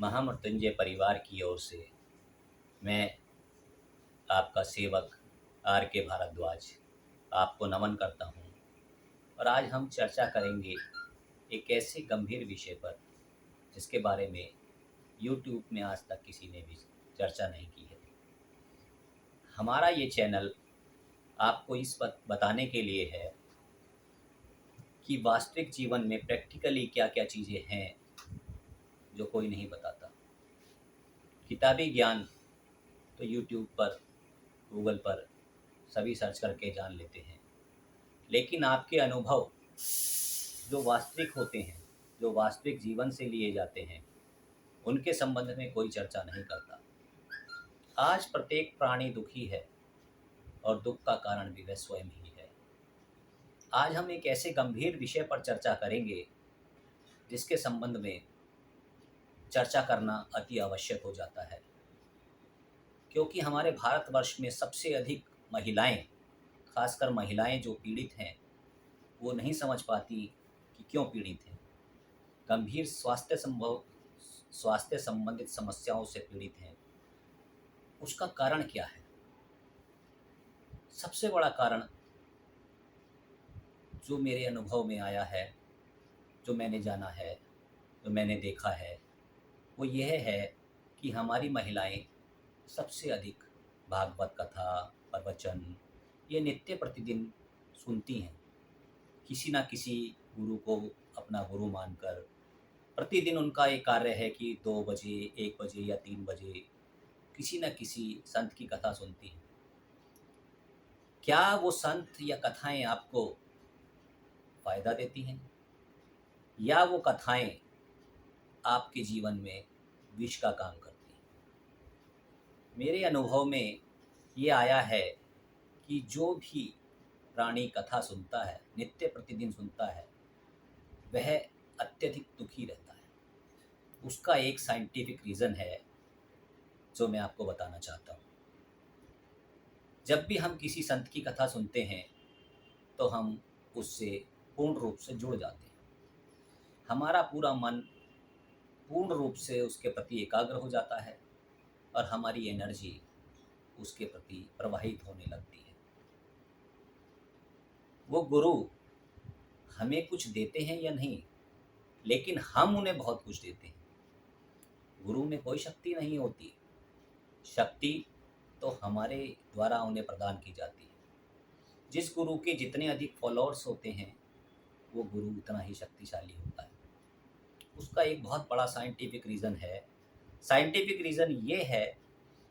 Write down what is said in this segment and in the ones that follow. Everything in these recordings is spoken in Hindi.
महामृत्युंजय परिवार की ओर से मैं आपका सेवक आर के भारद्वाज आपको नमन करता हूँ। और आज हम चर्चा करेंगे एक ऐसे गंभीर विषय पर जिसके बारे में यूट्यूब में आज तक किसी ने भी चर्चा नहीं की है। हमारा ये चैनल आपको इस वक्त बताने के लिए है कि वास्तविक जीवन में प्रैक्टिकली क्या क्या चीज़ें हैं जो कोई नहीं बताता। किताबी ज्ञान तो यूट्यूब पर, गूगल पर सभी सर्च करके जान लेते हैं, लेकिन आपके अनुभव जो वास्तविक होते हैं, जो वास्तविक जीवन से लिए जाते हैं, उनके संबंध में कोई चर्चा नहीं करता। आज प्रत्येक प्राणी दुखी है और दुख का कारण भी वह स्वयं ही है। आज हम एक ऐसे गंभीर विषय पर चर्चा करेंगे जिसके संबंध में चर्चा करना अति आवश्यक हो जाता है, क्योंकि हमारे भारतवर्ष में सबसे अधिक महिलाएं, खासकर महिलाएं जो पीड़ित हैं, वो नहीं समझ पाती कि क्यों पीड़ित हैं। गंभीर स्वास्थ्य संबंधित समस्याओं से पीड़ित हैं। उसका कारण क्या है? सबसे बड़ा कारण जो मेरे अनुभव में आया है, जो मैंने जाना है, जो मैंने देखा है, वो यह है कि हमारी महिलाएं सबसे अधिक भागवत कथा, प्रवचन ये नित्य प्रतिदिन सुनती हैं। किसी न किसी गुरु को अपना गुरु मानकर प्रतिदिन उनका एक कार्य है कि 2 बजे, 1 बजे या 3 बजे किसी न किसी संत की कथा सुनती हैं। क्या वो संत या कथाएं आपको फ़ायदा देती हैं, या वो कथाएं आपके जीवन में विष का काम करती हैं? मेरे अनुभव में ये आया है कि जो भी प्राणी कथा सुनता है, नित्य प्रतिदिन सुनता है, वह अत्यधिक दुखी रहता है। उसका एक साइंटिफिक रीज़न है जो मैं आपको बताना चाहता हूँ। जब भी हम किसी संत की कथा सुनते हैं तो हम उससे पूर्ण रूप से जुड़ जाते हैं। हमारा पूरा मन पूर्ण रूप से उसके प्रति एकाग्र हो जाता है और हमारी एनर्जी उसके प्रति प्रवाहित होने लगती है। वो गुरु हमें कुछ देते हैं या नहीं, लेकिन हम उन्हें बहुत कुछ देते हैं। गुरु में कोई शक्ति नहीं होती, शक्ति तो हमारे द्वारा उन्हें प्रदान की जाती है। जिस गुरु के जितने अधिक फॉलोअर्स होते हैं, वो गुरु उतना ही शक्तिशाली होता है। उसका एक बहुत बड़ा साइंटिफिक रीज़न है। साइंटिफिक रीज़न ये है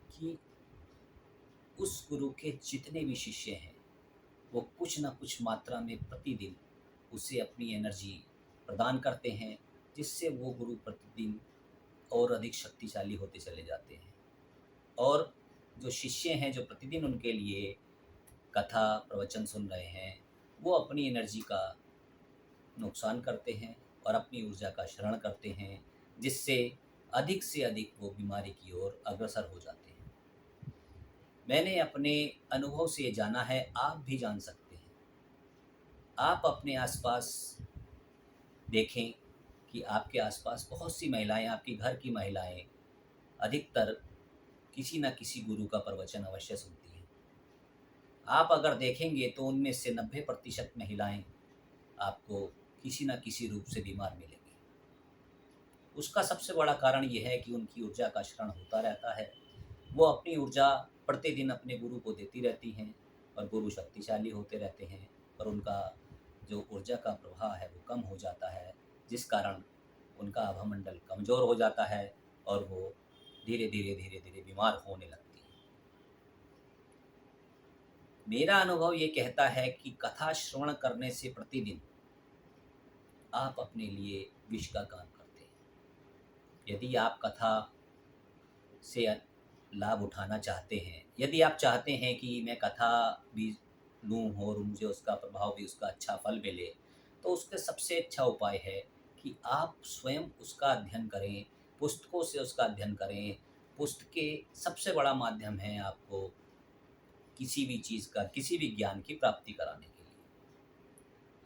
कि उस गुरु के जितने भी शिष्य हैं, वो कुछ न कुछ मात्रा में प्रतिदिन उसे अपनी एनर्जी प्रदान करते हैं, जिससे वो गुरु प्रतिदिन और अधिक शक्तिशाली होते चले जाते हैं। और जो शिष्य हैं, जो प्रतिदिन उनके लिए कथा प्रवचन सुन रहे हैं, वो अपनी एनर्जी का नुकसान करते हैं और अपनी ऊर्जा का क्षरण करते हैं, जिससे अधिक से अधिक वो बीमारी की ओर अग्रसर हो जाते हैं। मैंने अपने अनुभव से ये जाना है, आप भी जान सकते हैं। आप अपने आसपास देखें कि आपके आसपास बहुत सी महिलाएं, आपके घर की महिलाएं अधिकतर किसी न किसी गुरु का प्रवचन अवश्य सुनती हैं। आप अगर देखेंगे तो उनमें से 90% महिलाएं आपको किसी न किसी रूप से बीमार मिलेंगी। उसका सबसे बड़ा कारण ये है कि उनकी ऊर्जा का क्षरण होता रहता है। वो अपनी ऊर्जा प्रतिदिन अपने गुरु को देती रहती हैं और गुरु शक्तिशाली होते रहते हैं, और उनका जो ऊर्जा का प्रवाह है वो कम हो जाता है, जिस कारण उनका आभामंडल कमज़ोर हो जाता है और वो धीरे धीरे बीमार होने लगती है। मेरा अनुभव ये कहता है कि कथा श्रवण करने से प्रतिदिन आप अपने लिए विष का काम करते हैं। यदि आप कथा से लाभ उठाना चाहते हैं, यदि आप चाहते हैं कि मैं कथा भी लूँ और मुझे उसका प्रभाव भी, उसका अच्छा फल मिले, तो उसका सबसे अच्छा उपाय है कि आप स्वयं उसका अध्ययन करें, पुस्तकों से उसका अध्ययन करें। पुस्तकें सबसे बड़ा माध्यम है आपको किसी भी चीज़ का, किसी भी ज्ञान की प्राप्ति कराने के लिए।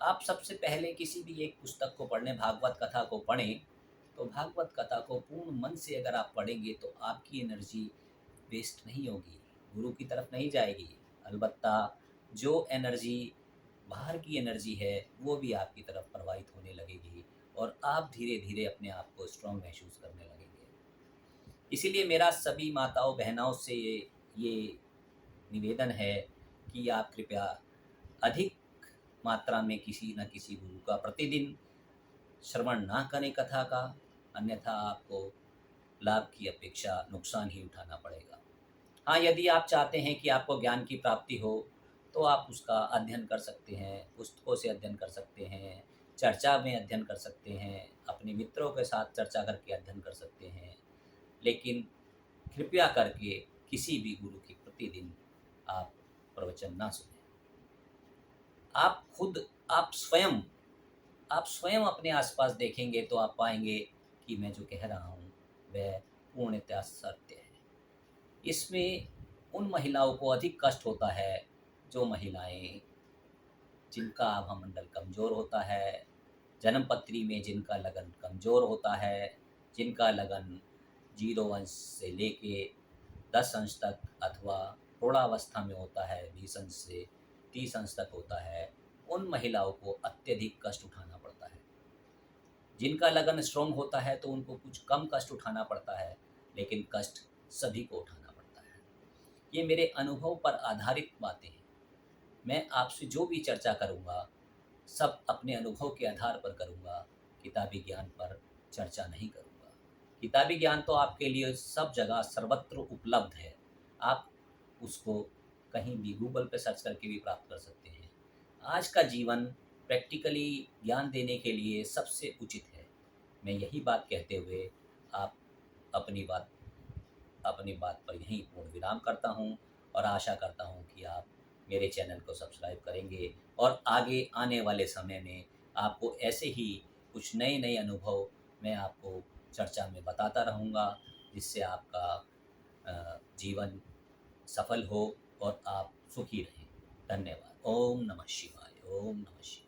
आप सबसे पहले किसी भी एक पुस्तक को पढ़ें, भागवत कथा को पढ़ें, तो भागवत कथा को पूर्ण मन से अगर आप पढ़ेंगे तो आपकी एनर्जी वेस्ट नहीं होगी, गुरु की तरफ नहीं जाएगी। अलबत्ता जो एनर्जी बाहर की एनर्जी है वो भी आपकी तरफ प्रवाहित होने लगेगी और आप धीरे धीरे अपने आप को स्ट्रांग महसूस करने लगेंगे। इसीलिए मेरा सभी माताओं बहनों से ये निवेदन है कि आप कृपया अधिक मात्रा में किसी न किसी गुरु का प्रतिदिन श्रवण ना करें कथा का, अन्यथा आपको लाभ की अपेक्षा नुकसान ही उठाना पड़ेगा। हाँ, यदि आप चाहते हैं कि आपको ज्ञान की प्राप्ति हो तो आप उसका अध्ययन कर सकते हैं, पुस्तकों से अध्ययन कर सकते हैं, चर्चा में अध्ययन कर सकते हैं, अपने मित्रों के साथ चर्चा करके अध्ययन कर सकते हैं, लेकिन कृपया करके किसी भी गुरु की प्रतिदिन आप प्रवचन ना सुनें। आप खुद आप स्वयं अपने आसपास देखेंगे तो आप पाएंगे कि मैं जो कह रहा हूँ वह पूर्णतः सत्य है। इसमें उन महिलाओं को अधिक कष्ट होता है जो महिलाएं जिनका आभा मंडल कमज़ोर होता है, जन्म पत्री में जिनका लगन कमज़ोर होता है, जिनका लगन 0 अंश से लेके 10 अंश तक अथवा प्रौढ़ावस्था में होता है, 20 अंश से 30 अंश तक होता है, उन महिलाओं को अत्यधिक कष्ट उठाना पड़ता है। जिनका लगन स्ट्रॉन्ग होता है तो उनको कुछ कम कष्ट उठाना पड़ता है, लेकिन कष्ट सभी को उठाना पड़ता है। ये मेरे अनुभव पर आधारित बातें हैं। मैं आपसे जो भी चर्चा करूँगा सब अपने अनुभव के आधार पर करूँगा, किताबी ज्ञान पर चर्चा नहीं करूँगा। किताबी ज्ञान तो आपके लिए सब जगह सर्वत्र उपलब्ध है, आप उसको कहीं भी गूगल पे सर्च करके भी प्राप्त कर सकते हैं। आज का जीवन प्रैक्टिकली ज्ञान देने के लिए सबसे उचित है। मैं यही बात कहते हुए आप अपनी बात पर यहीं पूर्ण विराम करता हूँ और आशा करता हूँ कि आप मेरे चैनल को सब्सक्राइब करेंगे और आगे आने वाले समय में आपको ऐसे ही कुछ नए नए अनुभव मैं आपको चर्चा में बताता रहूँगा, जिससे आपका जीवन सफल हो और आप सुखी रहें। धन्यवाद। ओम नमः शिवाय। ओम नमः शिवाय।